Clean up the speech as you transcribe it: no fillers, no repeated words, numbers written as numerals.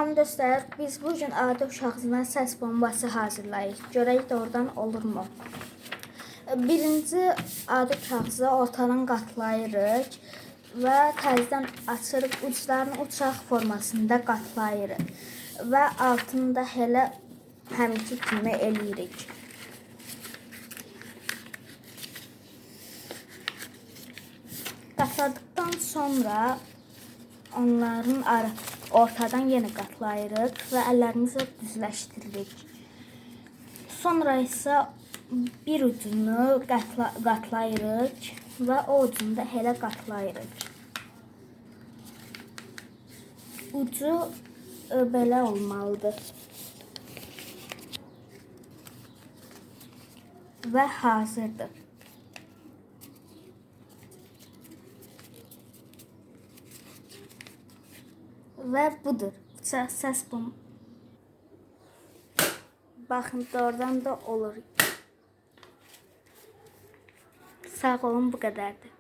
Salam dostlar, biz bugün adi uşağına səs bombası hazırlayırıq. Görək doğrudan olurmu? Birinci adi kağızı ortadan qatlayırıq və təzədən açırıq, uclarını uçaq formasında qatlayırıq və altını da elə həminki kimi eləyirik. Qatladıqdan sonra onların ortadan yenə qatlayırıq və əllərimizi düzləşdiririk. Sonra isə bir ucunu qatlayırıq və o ucunu da elə qatlayırıq. Ucu belə olmalıdır. Və hazırdır. Və budur. Səs bomba. Baxın, doğrudan da olur. Sağ olun, bu qədərdir.